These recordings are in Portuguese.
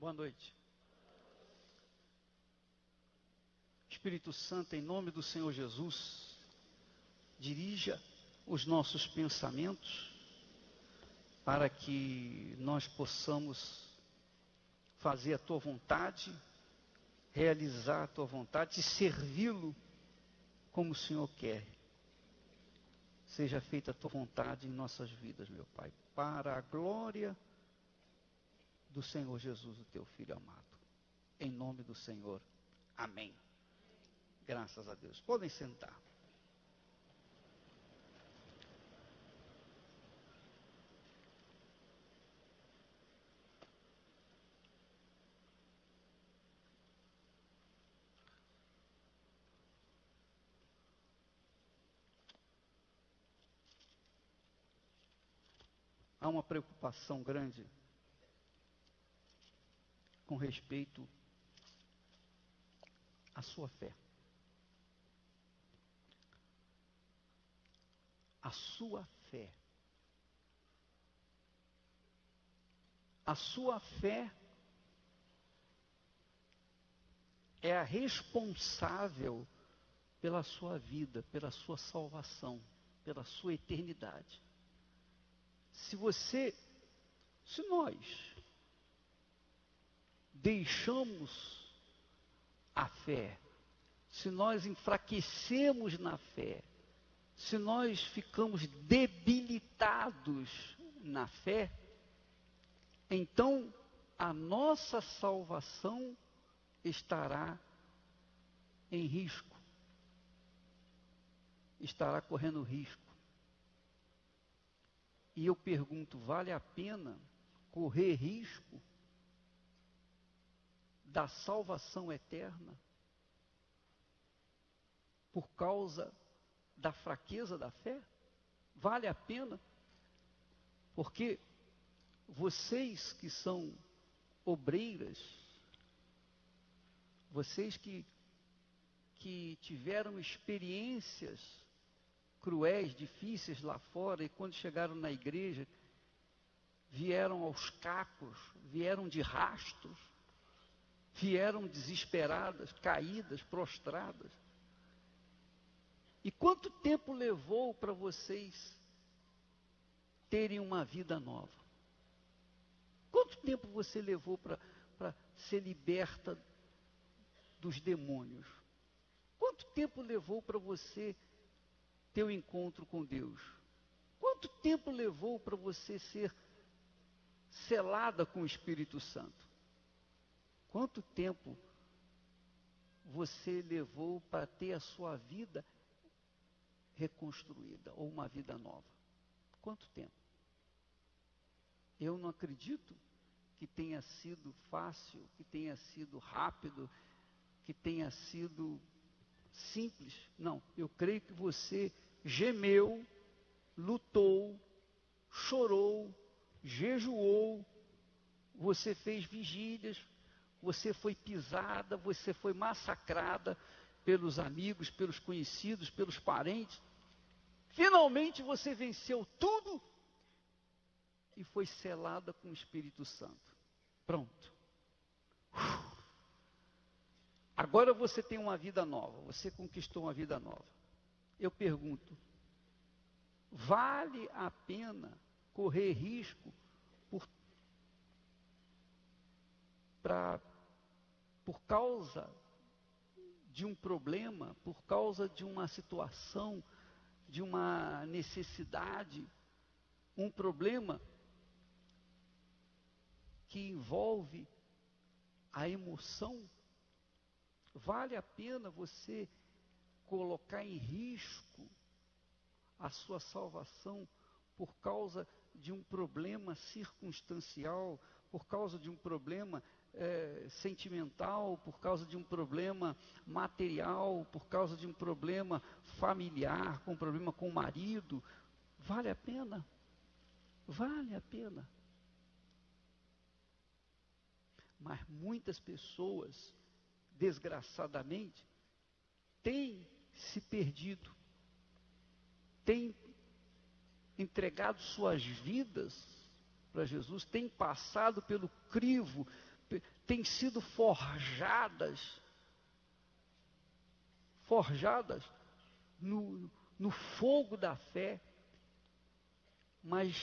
Boa noite. Espírito Santo, em nome do Senhor Jesus, dirija os nossos pensamentos para que nós possamos fazer a Tua vontade, realizar a Tua vontade e servi-lo como o Senhor quer. Seja feita a Tua vontade em nossas vidas, meu Pai, para a glória do Senhor Jesus, o Teu Filho amado. Em nome do Senhor. Amém. Graças a Deus. Podem sentar. Há uma preocupação grande com respeito à sua fé. A sua fé. A sua fé é a responsável pela sua vida, pela sua salvação, pela sua eternidade. Se nós deixamos a fé, se nós enfraquecemos na fé, se nós ficamos debilitados na fé, então a nossa salvação estará em risco, estará correndo risco. E eu pergunto, vale a pena correr risco da salvação eterna por causa da fraqueza da fé? Vale a pena? Porque vocês que são obreiras, vocês que tiveram experiências cruéis, difíceis lá fora, e quando chegaram na igreja, vieram aos cacos, vieram de rastros, vieram desesperadas, caídas, prostradas. E quanto tempo levou para vocês terem uma vida nova? Quanto tempo você levou para ser liberta dos demônios? Quanto tempo levou para você ter um encontro com Deus? Quanto tempo levou para você ser selada com o Espírito Santo? Quanto tempo você levou para ter a sua vida reconstruída, ou uma vida nova? Quanto tempo? Eu não acredito que tenha sido fácil, que tenha sido rápido, que tenha sido simples. Não, eu creio que você gemeu, lutou, chorou, jejuou, você fez vigílias, você foi pisada, você foi massacrada pelos amigos, pelos conhecidos, pelos parentes. Finalmente você venceu tudo e foi selada com o Espírito Santo. Pronto. Agora você tem uma vida nova, você conquistou uma vida nova. Eu pergunto, vale a pena correr risco por causa de um problema, por causa de uma situação, de uma necessidade, um problema que envolve a emoção? Vale a pena você colocar em risco a sua salvação por causa de um problema circunstancial, por causa de um problema sentimental, por causa de um problema material, por causa de um problema familiar, um problema com o marido? Vale a pena? Vale a pena. Mas muitas pessoas, desgraçadamente, têm se perdido, têm entregado suas vidas para Jesus, têm passado pelo crivo, têm sido forjadas no fogo da fé, mas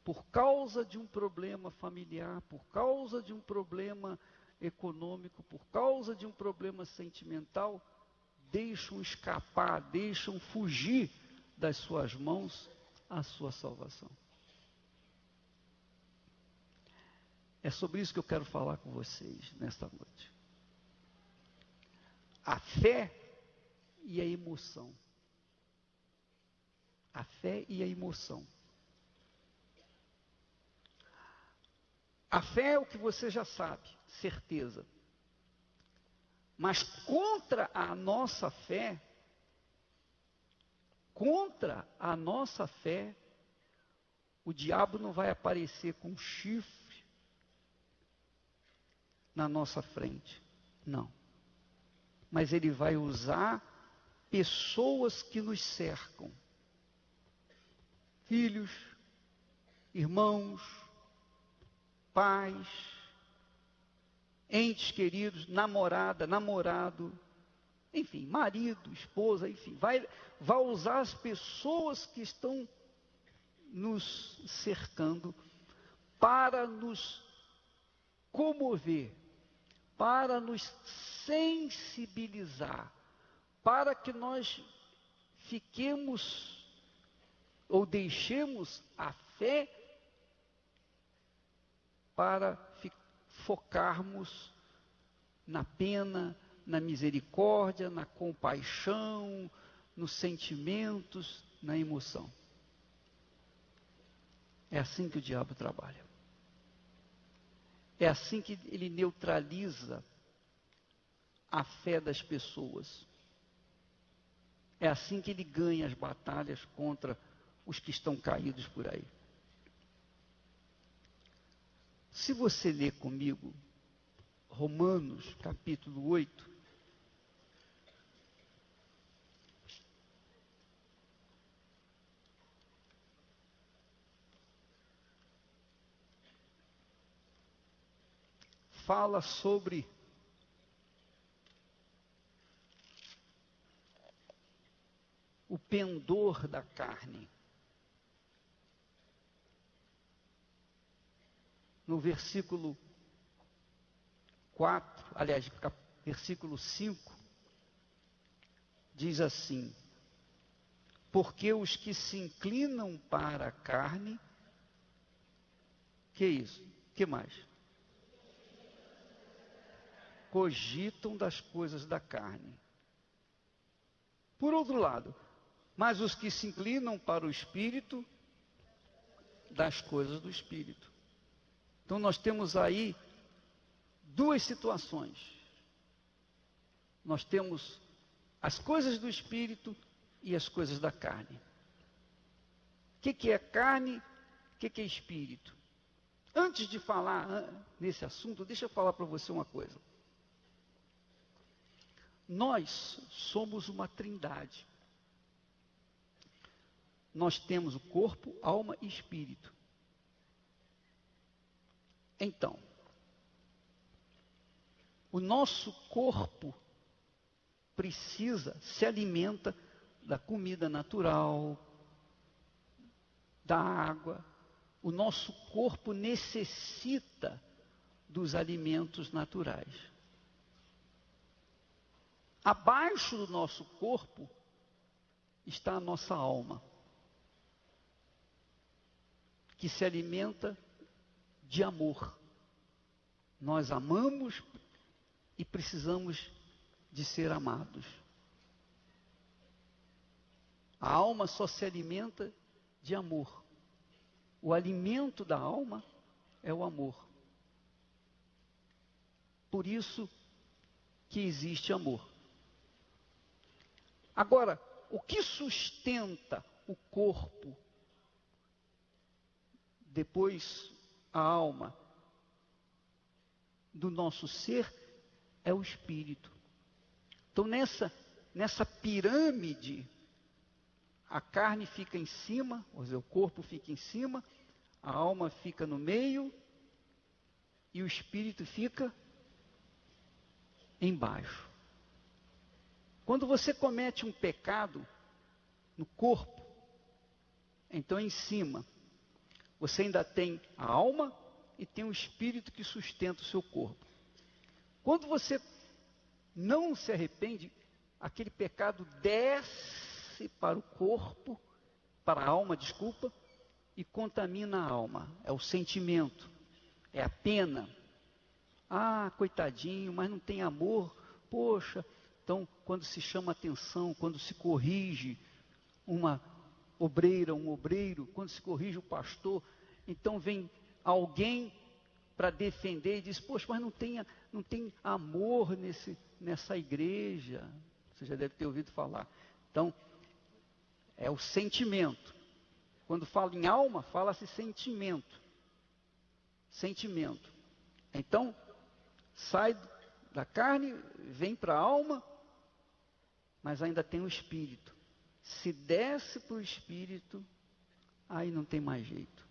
por causa de um problema familiar, por causa de um problema econômico, por causa de um problema sentimental, deixam escapar, deixam fugir das suas mãos a sua salvação. É sobre isso que eu quero falar com vocês nesta noite. A fé e a emoção. A fé e a emoção. A fé é o que você já sabe, certeza. Mas contra a nossa fé, o diabo não vai aparecer com chifre na nossa frente. Não. Mas ele vai usar pessoas que nos cercam. Filhos, irmãos, pais, entes queridos, namorada, namorado, enfim, marido, esposa, enfim, vai usar as pessoas que estão nos cercando para nos comover, para nos sensibilizar, para que nós fiquemos ou deixemos a fé para focarmos na pena, na misericórdia, na compaixão, nos sentimentos, na emoção. É assim que o diabo trabalha. É assim que ele neutraliza a fé das pessoas. É assim que ele ganha as batalhas contra os que estão caídos por aí. Se você ler comigo Romanos capítulo 8, fala sobre o pendor da carne. No versículo 4, aliás, versículo 5, diz assim: porque os que se inclinam para a carne, que isso? Que mais? Cogitam das coisas da carne. Por outro lado, mas os que se inclinam para o Espírito, das coisas do Espírito. Então nós temos aí duas situações. Nós temos as coisas do Espírito e as coisas da carne. O que é carne? O que é Espírito? Antes de falar nesse assunto, deixa eu falar para você uma coisa. Nós somos uma trindade. Nós temos o corpo, alma e espírito. Então, o nosso corpo se alimenta da comida natural, da água. O nosso corpo necessita dos alimentos naturais. Abaixo do nosso corpo está a nossa alma, que se alimenta de amor. Nós amamos e precisamos de ser amados. A alma só se alimenta de amor. O alimento da alma é o amor. Por isso que existe amor. Agora, o que sustenta o corpo, depois a alma do nosso ser, é o espírito. Então nessa pirâmide, a carne fica em cima, ou seja, o corpo fica em cima, a alma fica no meio e o espírito fica embaixo. Quando você comete um pecado no corpo, então em cima, você ainda tem a alma e tem o espírito que sustenta o seu corpo. Quando você não se arrepende, aquele pecado desce para o corpo, para a alma, desculpa, e contamina a alma. É o sentimento, é a pena. Ah, coitadinho, mas não tem amor. Poxa, então quando se chama atenção, quando se corrige uma obreira, um obreiro, quando se corrige o pastor, então vem alguém para defender e diz, poxa, mas não tem amor nessa igreja. Você já deve ter ouvido falar. Então, é o sentimento. Quando fala em alma, fala-se sentimento. Sentimento. Então, sai da carne, vem para a alma, mas ainda tem o espírito. Se desce para o espírito, aí não tem mais jeito.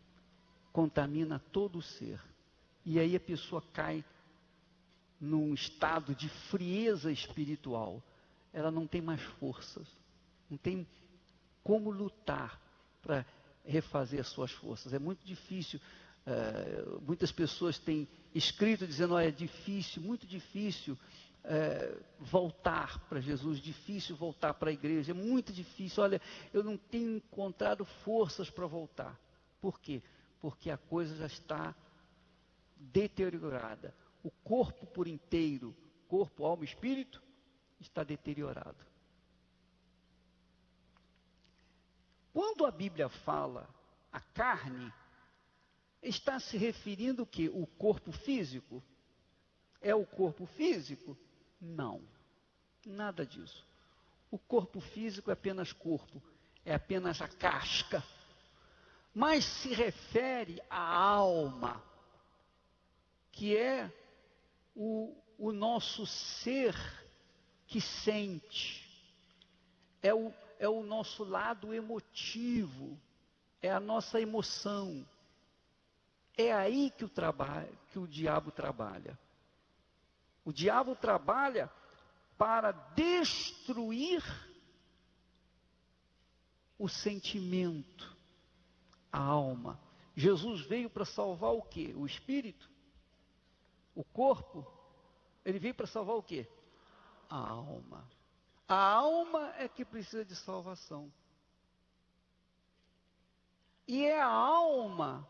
Contamina todo o ser. E aí a pessoa cai num estado de frieza espiritual. Ela não tem mais forças. Não tem como lutar para refazer as suas forças. É muito difícil. Muitas pessoas têm escrito dizendo, olha, é difícil, muito difícil voltar para Jesus, difícil voltar para a igreja, é muito difícil, olha, eu não tenho encontrado forças para voltar. Por quê? Porque a coisa já está deteriorada. O corpo por inteiro, corpo, alma e espírito, está deteriorado. Quando a Bíblia fala a carne, está se referindo o quê? O corpo físico? É o corpo físico? Não, nada disso. O corpo físico é apenas corpo, é apenas a casca. Mas se refere à alma, que é o nosso ser que sente, é o nosso lado emotivo, é a nossa emoção. É aí que o diabo trabalha. O diabo trabalha para destruir o sentimento, a alma. Jesus veio para salvar o quê? O espírito? O corpo? Ele veio para salvar o quê? A alma. A alma é que precisa de salvação. E é a alma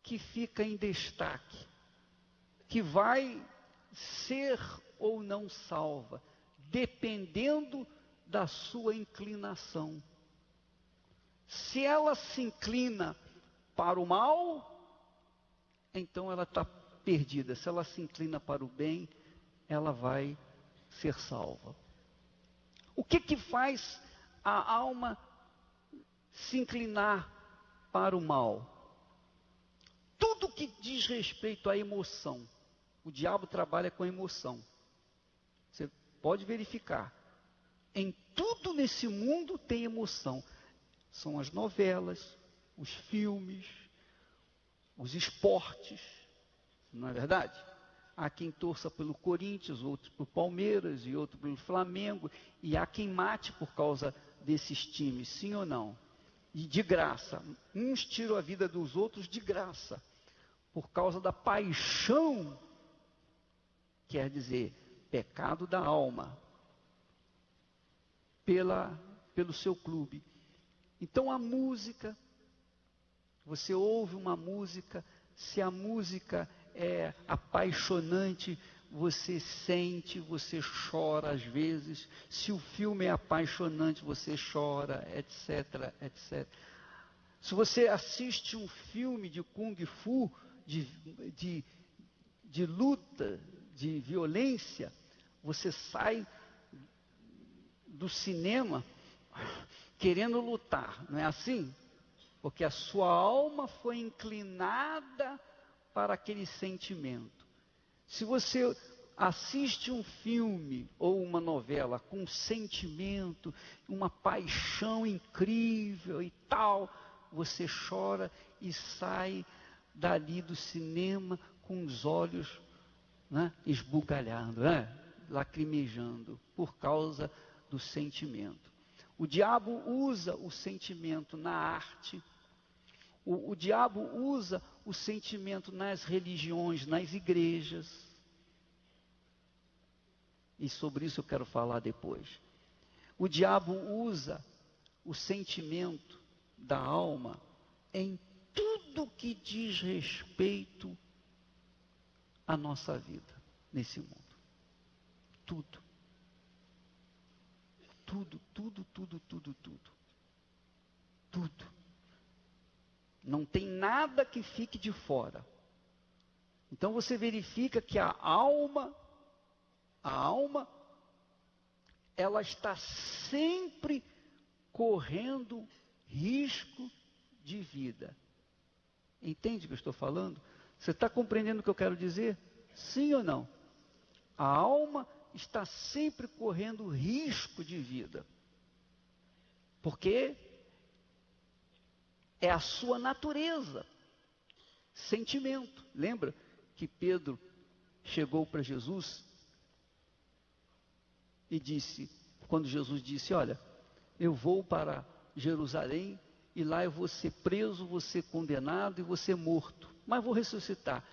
que fica em destaque, que vai ser ou não salva, dependendo da sua inclinação. Se ela se inclina para o mal, então ela está perdida. Se ela se inclina para o bem, ela vai ser salva. O que faz a alma se inclinar para o mal? Tudo que diz respeito à emoção. O diabo trabalha com a emoção. Você pode verificar. Em tudo nesse mundo tem emoção. São as novelas, os filmes, os esportes. Não é verdade? Há quem torça pelo Corinthians, outro pelo Palmeiras e outro pelo Flamengo. E há quem mate por causa desses times, sim ou não? E de graça. Uns tiram a vida dos outros de graça. Por causa da paixão, quer dizer, pecado da alma, pelo seu clube. Então a música, você ouve uma música, se a música é apaixonante, você sente, você chora às vezes. Se o filme é apaixonante, você chora, etc, etc. Se você assiste um filme de Kung Fu, de luta, de violência, você sai do cinema querendo lutar, não é assim? Porque a sua alma foi inclinada para aquele sentimento. Se você assiste um filme ou uma novela com sentimento, uma paixão incrível e tal, você chora e sai dali do cinema com os olhos, né, esbugalhando, né, lacrimejando, por causa do sentimento. O diabo usa o sentimento na arte, o diabo usa o sentimento nas religiões, nas igrejas. E sobre isso eu quero falar depois. O diabo usa o sentimento da alma em tudo que diz respeito à nossa vida nesse mundo. Tudo. Tudo, tudo, tudo, tudo, tudo. Tudo. Não tem nada que fique de fora. Então você verifica que a alma, ela está sempre correndo risco de vida. Entende o que eu estou falando? Você está compreendendo o que eu quero dizer? Sim ou não? A alma está sempre correndo risco de vida. Porque é a sua natureza. Sentimento. Lembra que Pedro chegou para Jesus e disse, quando Jesus disse, olha, eu vou para Jerusalém e lá eu vou ser preso, vou ser condenado e vou ser morto, mas vou ressuscitar.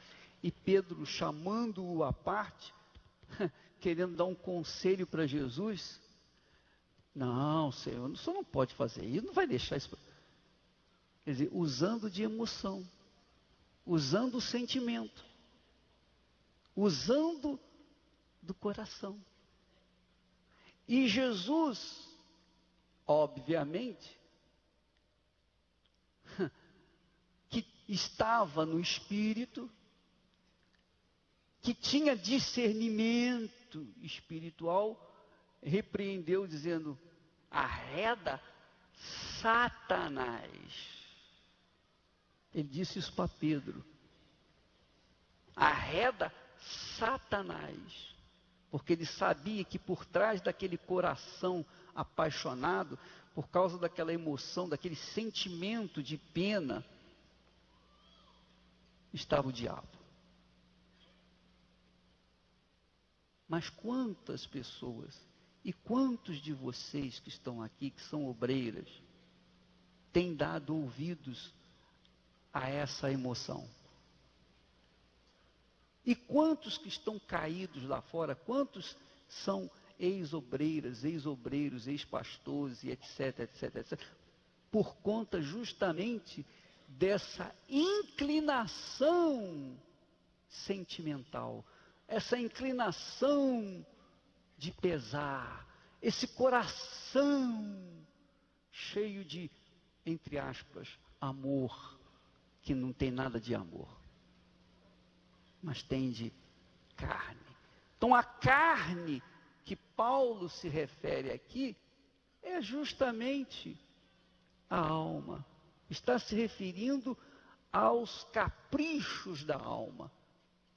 E Pedro, chamando-o à parte, querendo dar um conselho para Jesus, não, Senhor, o senhor não pode fazer isso, não vai deixar isso. Quer dizer, usando de emoção, usando o sentimento, usando do coração. E Jesus, obviamente, que estava no Espírito, que tinha discernimento espiritual, repreendeu dizendo, arreda Satanás. Ele disse isso para Pedro. Arreda Satanás. Porque ele sabia que por trás daquele coração apaixonado, por causa daquela emoção, daquele sentimento de pena, estava o diabo. Mas quantas pessoas e quantos de vocês que estão aqui, que são obreiras, têm dado ouvidos a essa emoção? E quantos que estão caídos lá fora, quantos são ex-obreiras, ex-obreiros, ex-pastores e etc, etc, etc, por conta justamente dessa inclinação sentimental, essa inclinação de pesar, esse coração cheio de, entre aspas, amor, que não tem nada de amor, mas tem de carne. Então a carne que Paulo se refere aqui é justamente a alma. Está se referindo aos caprichos da alma.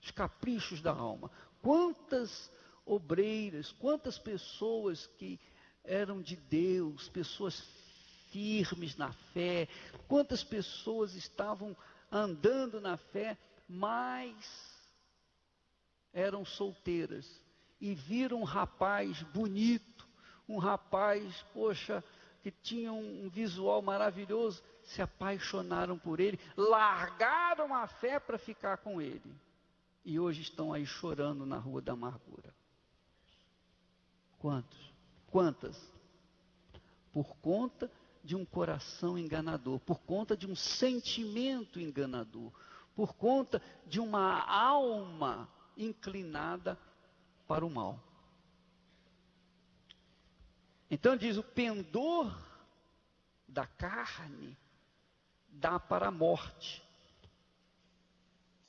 Os caprichos da alma. Quantas obreiras, quantas pessoas que eram de Deus, pessoas firmes na fé, quantas pessoas estavam andando na fé, mas eram solteiras e viram um rapaz bonito, um rapaz, poxa, que tinha um visual maravilhoso, se apaixonaram por ele, largaram a fé para ficar com ele. E hoje estão aí chorando na rua da amargura. Quantos? Quantas? Por conta de um coração enganador, por conta de um sentimento enganador, por conta de uma alma inclinada para o mal. Então diz, o pendor da carne dá para a morte,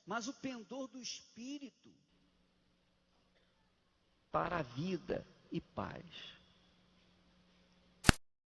mas o pendor do espírito para a vida e paz.